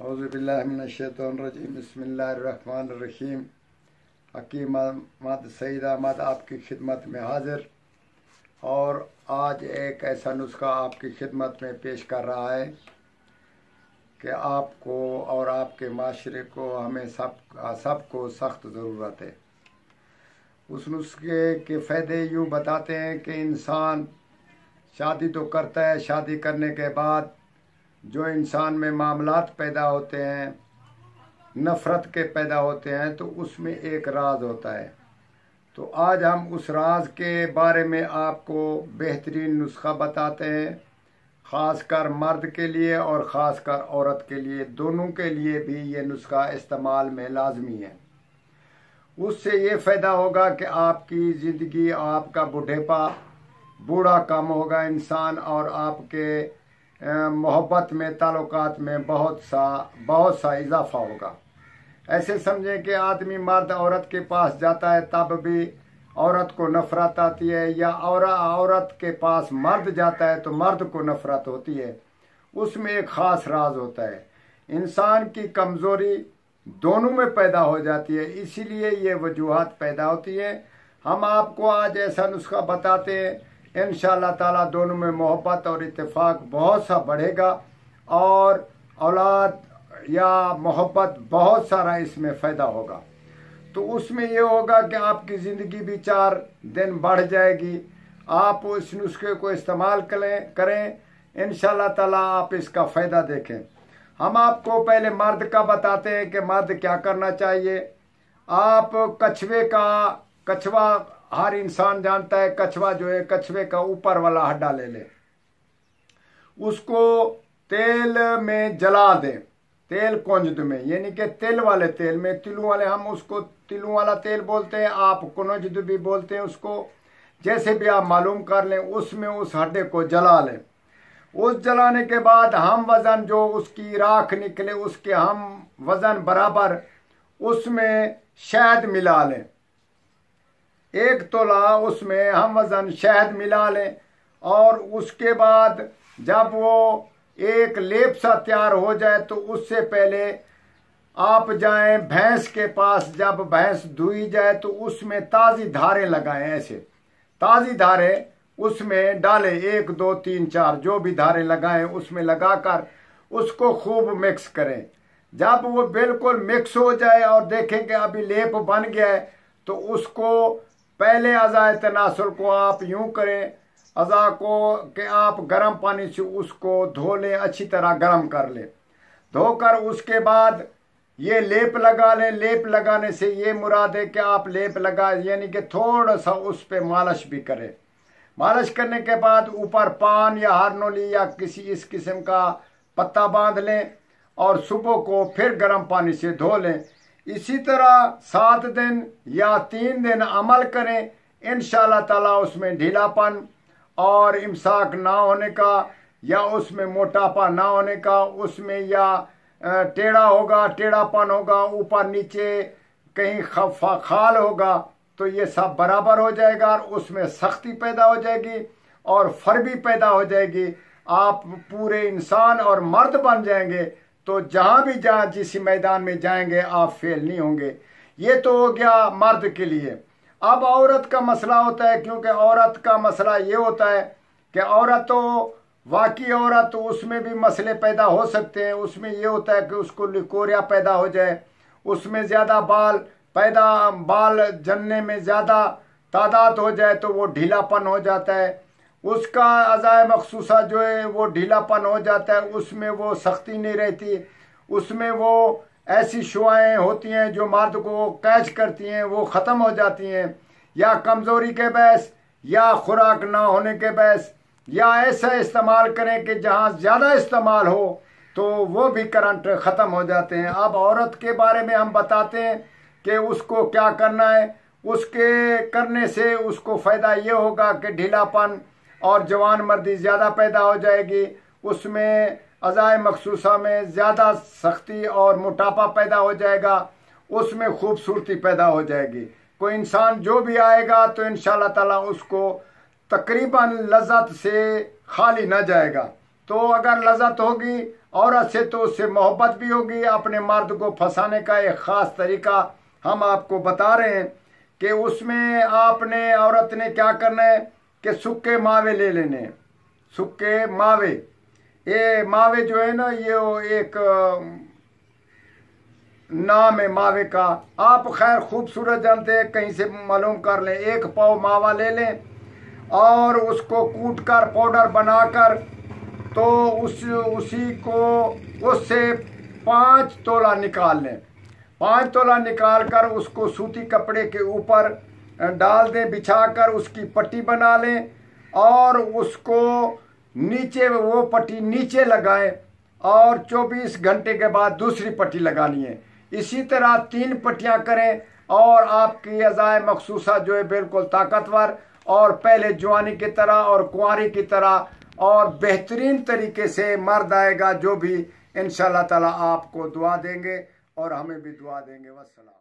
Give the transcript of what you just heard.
औज़ुबिल्लाहिमिनश्शैतानिर्रजीम बिस्मिल्लाहिर्रहमानिर्रहीम। हकीम अहमद सईद अहमद आपकी खिदमत में हाजिर और आज एक ऐसा नुस्खा आपकी खिदमत में पेश कर रहा है कि आपको और आपके माशरे को हमें सबको सख्त ज़रूरत है। उस नुस्खे के फ़ायदे यूँ बताते हैं कि इंसान शादी तो करता है, शादी करने के बाद जो इंसान में मामलात पैदा होते हैं, नफ़रत के पैदा होते हैं, तो उसमें एक राज होता है। तो आज हम उस राज के बारे में आपको बेहतरीन नुस्खा बताते हैं, ख़ासकर मर्द के लिए और ख़ासकर औरत के लिए, दोनों के लिए भी ये नुस्खा इस्तेमाल में लाजमी है। उससे ये फ़ायदा होगा कि आपकी ज़िंदगी, आपका बुढ़ेपा, बूढ़ा कम होगा इंसान और आपके मोहब्बत में, ताल्लुकात में बहुत सा इजाफा होगा। ऐसे समझें कि आदमी मर्द औरत के पास जाता है तब भी औरत को नफ़रत आती है, या औरत के पास मर्द जाता है तो मर्द को नफ़रत होती है। उसमें एक ख़ास राज होता है। इंसान की कमज़ोरी दोनों में पैदा हो जाती है, इसीलिए ये वजूहात पैदा होती है। हम आपको आज ऐसा नुस्खा बताते हैं, इंशाअल्लाह ताला दोनों में मोहब्बत और इत्तेफाक बहुत सा बढ़ेगा और औलाद या मोहब्बत बहुत सारा इसमें फ़ायदा होगा। तो उसमें ये होगा कि आपकी ज़िंदगी भी 4 दिन बढ़ जाएगी। आप उस नुस्खे को इस्तेमाल करें, इंशाअल्लाह ताला आप इसका फ़ायदा देखें। हम आपको पहले मर्द का बताते हैं कि मर्द क्या करना चाहिए। आप कछवा हर इंसान जानता है, कछवा जो है, कछवे का ऊपर वाला हड्डा ले लें, उसको तेल में जला दें, तेल कुंजद में, यानी कि तेल वाले तेल में, तिलों वाले, हम उसको तिलों वाला तेल बोलते हैं, आप कुंजद भी बोलते हैं उसको, जैसे भी आप मालूम कर लें। उसमें उस हड्डे को जला लें। उस जलाने के बाद हम वज़न जो उसकी राख निकले उसके हम वज़न बराबर उसमें शहद मिला लें। 1 तोला उसमें हम वज़न शहद मिला लें और उसके बाद जब वो एक लेप सा तैयार हो जाए तो उससे पहले आप जाएं भैंस के पास। जब भैंस धुई जाए तो उसमें ताज़ी धारें लगाएं, ऐसे ताज़ी धारें उसमें डालें, 1 2 3 4 जो भी धारें लगाएं उसमें लगाकर उसको खूब मिक्स करें। जब वो बिल्कुल मिक्स हो जाए और देखें कि अभी लेप बन गया है तो उसको पहले अज़ाए तनासुल को आप यूं करें, अज़ा को कि आप गर्म पानी से उसको धो लें, अच्छी तरह गर्म कर लें। धोकर उसके बाद ये लेप लगा लें। लेप लगाने से ये मुराद है कि आप लेप लगा, यानी कि थोड़ा सा उस पर मालिश भी करें। मालिश करने के बाद ऊपर पान या हारनोली या किसी इस किस्म का पत्ता बांध लें और सुबह को फिर गर्म पानी से धो लें। इसी तरह 7 दिन या 3 दिन अमल करें, इंशाअल्लाह ताला उसमें ढीलापन और इमसाक ना होने का, या उसमें मोटापा ना होने का, उसमें या टेढ़ापन होगा, ऊपर नीचे कहीं खाल होगा, तो ये सब बराबर हो जाएगा और उसमें सख्ती पैदा हो जाएगी और फर्बी पैदा हो जाएगी। आप पूरे इंसान और मर्द बन जाएंगे, तो जहाँ जिस मैदान में जाएंगे आप फेल नहीं होंगे। ये तो हो गया मर्द के लिए। अब औरत का मसला होता है, क्योंकि औरत का मसला ये होता है कि औरत तो वाकई औरत, तो उसमें भी मसले पैदा हो सकते हैं। उसमें ये होता है कि उसको लिकोरिया पैदा हो जाए, उसमें ज़्यादा बाल जनने में ज़्यादा तादाद हो जाए तो वो ढीलापन हो जाता है। उसका अज़ाए मखसूसा जो है वो ढीलापन हो जाता है, उसमें वो सख्ती नहीं रहती, उसमें वो ऐसी शुआएं होती हैं जो मर्द को कैच करती हैं, वो ख़त्म हो जाती हैं, या कमज़ोरी के बहस, या खुराक ना होने के बहस, या ऐसा इस्तेमाल करें कि जहाँ ज़्यादा इस्तेमाल हो तो वो भी करंट ख़त्म हो जाते हैं। अब औरत के बारे में हम बताते हैं कि उसको क्या करना है। उसके करने से उसको फ़ायदा ये होगा कि ढीलापन और जवान मर्दी ज़्यादा पैदा हो जाएगी, उसमें अज़ाए मखसूसा में ज़्यादा सख्ती और मोटापा पैदा हो जाएगा, उसमें खूबसूरती पैदा हो जाएगी। कोई इंसान जो भी आएगा तो इंशाअल्लाह ताला उसको तकरीबन लज़्ज़त से खाली न जाएगा। तो अगर लज़्ज़त होगी औरत से तो उससे मोहब्बत भी होगी। अपने मर्द को फंसाने का एक ख़ास तरीका हम आपको बता रहे हैं कि उसमें आपने औरत ने क्या करना है कि सूखे मावे ले लेने, सूखे मावे। ये मावे जो है ना, ये एक नाम है मावे का, आप खैर खूबसूरत जानते हैं, कहीं से मालूम कर लें। 1 पाव मावा ले लें और उसको कूट कर पाउडर बनाकर तो उसी को उससे 5 तोला निकाल लें। 5 तोला निकाल कर उसको सूती कपड़े के ऊपर डाल दें, बिछाकर उसकी पट्टी बना लें और उसको नीचे, वो पट्टी नीचे लगाएं और 24 घंटे के बाद दूसरी पट्टी लगानी है। इसी तरह 3 पट्टियां करें और आपकी अज़ाए मखसूसा जो है बिल्कुल ताकतवर और पहले जवानी की तरह और कुंवारी की तरह और बेहतरीन तरीके से मर्द आएगा, जो भी इंशाअल्लाह ताला आपको दुआ देंगे और हमें भी दुआ देंगे। वस्सलाम।